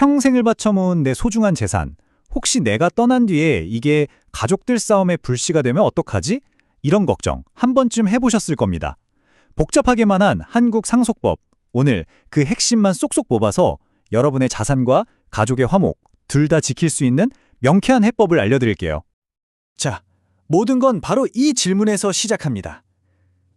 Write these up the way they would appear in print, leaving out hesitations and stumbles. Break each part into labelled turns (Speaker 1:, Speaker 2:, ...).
Speaker 1: 평생을 바쳐 모은 내 소중한 재산. 혹시 내가 떠난 뒤에 이게 가족들 싸움의 불씨가 되면 어떡하지? 이런 걱정 한 번쯤 해보셨을 겁니다. 복잡하게만 한 한국 상속법. 오늘 그 핵심만 쏙쏙 뽑아서 여러분의 자산과 가족의 화목 둘 다 지킬 수 있는 명쾌한 해법을 알려드릴게요.
Speaker 2: 자, 모든 건 바로 이 질문에서 시작합니다.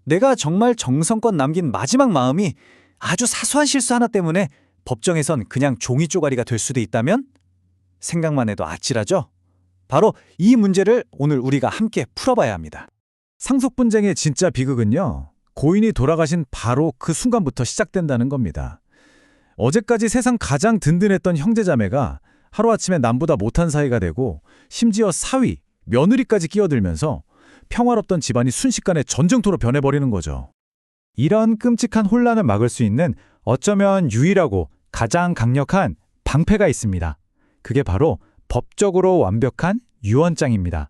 Speaker 2: 내가 정말 정성껏 남긴 마지막 마음이 아주 사소한 실수 하나 때문에 법정에선 그냥 종이 쪼가리가 될 수도 있다면? 생각만 해도 아찔하죠? 바로 이 문제를 오늘 우리가 함께 풀어봐야 합니다.
Speaker 1: 상속 분쟁의 진짜 비극은요, 고인이 돌아가신 바로 그 순간부터 시작된다는 겁니다. 어제까지 세상 가장 든든했던 형제자매가 하루아침에 남보다 못한 사이가 되고 심지어 사위, 며느리까지 끼어들면서 평화롭던 집안이 순식간에 전쟁터로 변해버리는 거죠. 이런 끔찍한 혼란을 막을 수 있는 어쩌면 유일하고 가장 강력한 방패가 있습니다. 그게 바로 법적으로 완벽한 유언장입니다.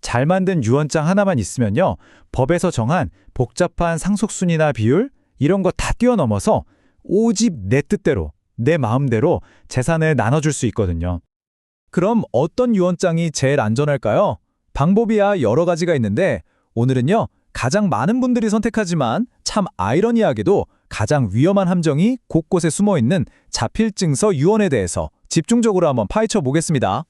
Speaker 1: 잘 만든 유언장 하나만 있으면요, 법에서 정한 복잡한 상속순위나 비율 이런 거 다 뛰어넘어서 오직 내 뜻대로, 내 마음대로 재산을 나눠줄 수 있거든요. 그럼 어떤 유언장이 제일 안전할까요? 방법이야 여러 가지가 있는데 오늘은요, 가장 많은 분들이 선택하지만 참 아이러니하게도 가장 위험한 함정이 곳곳에 숨어있는 자필증서 유언에 대해서 집중적으로 한번 파헤쳐 보겠습니다.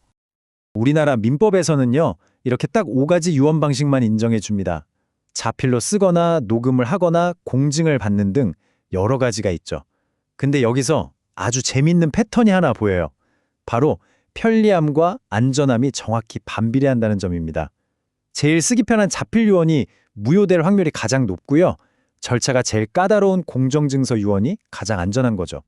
Speaker 2: 우리나라 민법에서는요, 이렇게 딱 5가지 유언 방식만 인정해 줍니다. 자필로 쓰거나 녹음을 하거나 공증을 받는 등 여러 가지가 있죠. 근데 여기서 아주 재밌는 패턴이 하나 보여요. 바로 편리함과 안전함이 정확히 반비례한다는 점입니다. 제일 쓰기 편한 자필 유언이 무효될 확률이 가장 높고요. 절차가 제일 까다로운 공정증서 유언이 가장 안전한 거죠.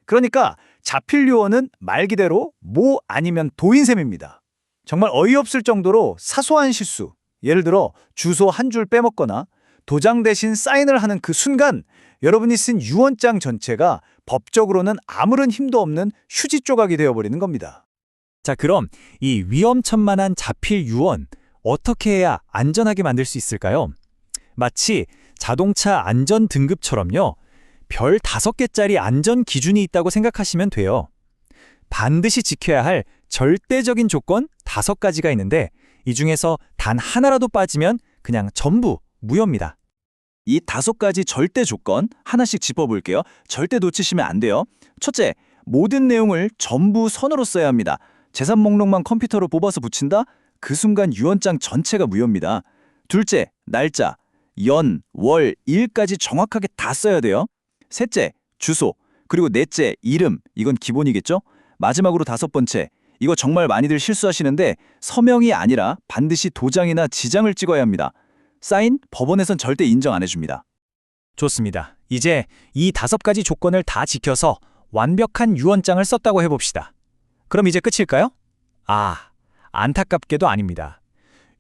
Speaker 2: 그러니까 자필 유언은 말 그대로 모 아니면 도인 셈입니다. 정말 어이없을 정도로 사소한 실수, 예를 들어 주소 한 줄 빼먹거나 도장 대신 사인을 하는 그 순간 여러분이 쓴 유언장 전체가 법적으로는 아무런 힘도 없는 휴지 조각이 되어버리는 겁니다.
Speaker 1: 자, 그럼 이 위험천만한 자필 유언 어떻게 해야 안전하게 만들 수 있을까요? 마치 자동차 안전 등급처럼요, 별 5개짜리 안전 기준이 있다고 생각하시면 돼요. 반드시 지켜야 할 절대적인 조건 5가지가 있는데 이 중에서 단 하나라도 빠지면 그냥 전부 무효입니다.
Speaker 2: 이 5가지 절대 조건 하나씩 짚어볼게요. 절대 놓치시면 안 돼요. 첫째, 모든 내용을 전부 선으로 써야 합니다. 재산 목록만 컴퓨터로 뽑아서 붙인다? 그 순간 유언장 전체가 무효입니다. 둘째, 날짜, 연, 월, 일까지 정확하게 다 써야 돼요. 셋째, 주소, 그리고 넷째, 이름, 이건 기본이겠죠? 마지막으로 5번째, 이거 정말 많이들 실수하시는데 서명이 아니라 반드시 도장이나 지장을 찍어야 합니다. 사인, 법원에선 절대 인정 안 해줍니다.
Speaker 1: 좋습니다. 이제 이 5가지 조건을 다 지켜서 완벽한 유언장을 썼다고 해봅시다. 그럼 이제 끝일까요? 안타깝게도 아닙니다.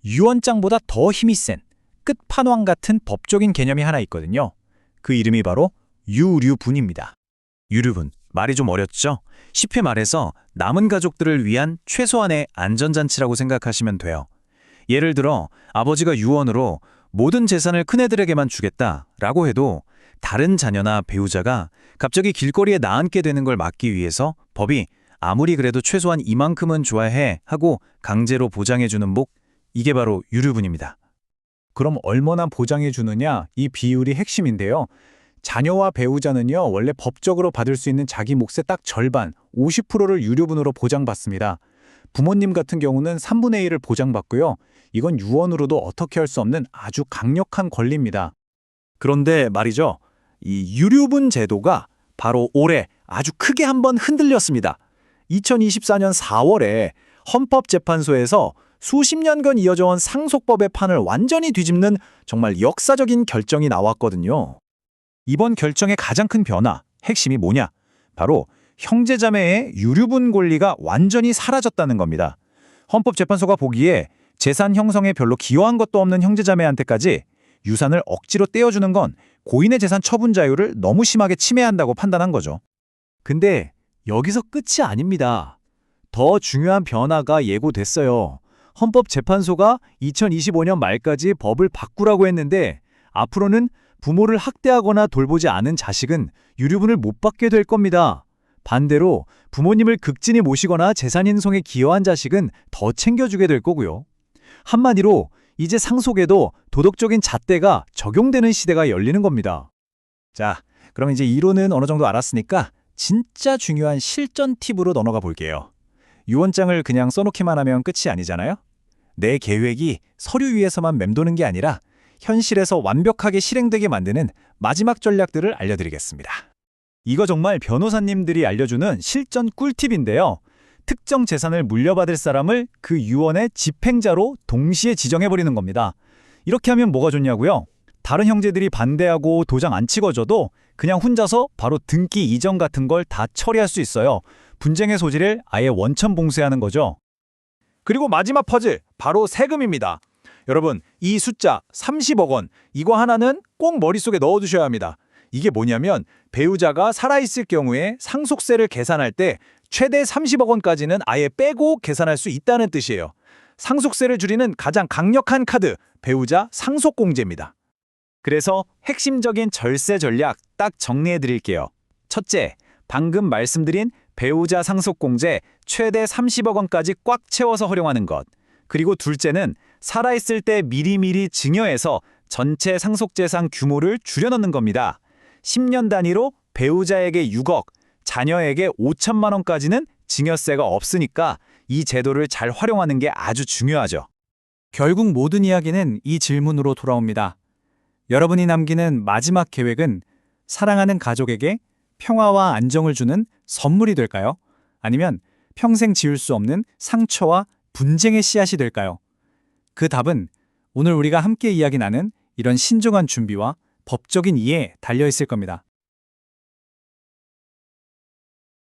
Speaker 1: 유언장보다 더 힘이 센 끝판왕 같은 법적인 개념이 하나 있거든요. 그 이름이 바로 유류분입니다. 유류분, 말이 좀 어렵죠? 쉽게 말해서 남은 가족들을 위한 최소한의 안전장치라고 생각하시면 돼요. 예를 들어 아버지가 유언으로 모든 재산을 큰애들에게만 주겠다라고 해도 다른 자녀나 배우자가 갑자기 길거리에 나앉게 되는 걸 막기 위해서 법이 아무리 그래도 최소한 이만큼은 줘야 해 하고 강제로 보장해주는 복, 이게 바로 유류분입니다. 그럼 얼마나 보장해주느냐, 이 비율이 핵심인데요. 자녀와 배우자는요, 원래 법적으로 받을 수 있는 자기 몫의 딱 절반, 50%를 유류분으로 보장받습니다. 부모님 같은 경우는 3분의 1을 보장받고요. 이건 유언으로도 어떻게 할 수 없는 아주 강력한 권리입니다.
Speaker 2: 그런데 말이죠, 이 유류분 제도가 바로 올해 아주 크게 한번 흔들렸습니다. 2024년 4월에 헌법재판소에서 수십 년간 이어져 온 상속법의 판을 완전히 뒤집는 정말 역사적인 결정이 나왔거든요. 이번 결정의 가장 큰 변화, 핵심이 뭐냐? 바로 형제자매의 유류분 권리가 완전히 사라졌다는 겁니다. 헌법재판소가 보기에 재산 형성에 별로 기여한 것도 없는 형제자매한테까지 유산을 억지로 떼어주는 건 고인의 재산 처분 자유를 너무 심하게 침해한다고 판단한 거죠. 근데 여기서 끝이 아닙니다. 더 중요한 변화가 예고됐어요. 헌법재판소가 2025년 말까지 법을 바꾸라고 했는데 앞으로는 부모를 학대하거나 돌보지 않은 자식은 유류분을 못 받게 될 겁니다.
Speaker 1: 반대로 부모님을 극진히 모시거나 재산 인송에 기여한 자식은 더 챙겨주게 될 거고요. 한마디로 이제 상속에도 도덕적인 잣대가 적용되는 시대가 열리는 겁니다. 자, 그럼 이제 이론은 어느 정도 알았으니까 진짜 중요한 실전 팁으로 넘어가 볼게요. 유언장을 그냥 써놓기만 하면 끝이 아니잖아요? 내 계획이 서류 위에서만 맴도는 게 아니라 현실에서 완벽하게 실행되게 만드는 마지막 전략들을 알려드리겠습니다. 이거 정말 변호사님들이 알려주는 실전 꿀팁인데요. 특정 재산을 물려받을 사람을 그 유언의 집행자로 동시에 지정해버리는 겁니다. 이렇게 하면 뭐가 좋냐고요? 다른 형제들이 반대하고 도장 안 찍어줘도 그냥 혼자서 바로 등기 이전 같은 걸 다 처리할 수 있어요. 분쟁의 소지를 아예 원천 봉쇄하는 거죠.
Speaker 2: 그리고 마지막 퍼즐, 바로 세금입니다. 여러분, 이 숫자 30억 원, 이거 하나는 꼭 머릿속에 넣어두셔야 합니다. 이게 뭐냐면 배우자가 살아있을 경우에 상속세를 계산할 때 최대 30억 원까지는 아예 빼고 계산할 수 있다는 뜻이에요. 상속세를 줄이는 가장 강력한 카드, 배우자 상속공제입니다.
Speaker 1: 그래서 핵심적인 절세 전략 딱 정리해 드릴게요. 첫째, 방금 말씀드린 배우자 상속공제 최대 30억 원까지 꽉 채워서 활용하는 것. 그리고 둘째는 살아있을 때 미리미리 증여해서 전체 상속재산 규모를 줄여넣는 겁니다. 10년 단위로 배우자에게 6억, 자녀에게 5천만 원까지는 증여세가 없으니까 이 제도를 잘 활용하는 게 아주 중요하죠. 결국 모든 이야기는 이 질문으로 돌아옵니다. 여러분이 남기는 마지막 계획은 사랑하는 가족에게 평화와 안정을 주는 선물이 될까요? 아니면 평생 지울 수 없는 상처와 분쟁의 씨앗이 될까요? 그 답은 오늘 우리가 함께 이야기 나눈 이런 신중한 준비와 법적인 이해에 달려 있을 겁니다.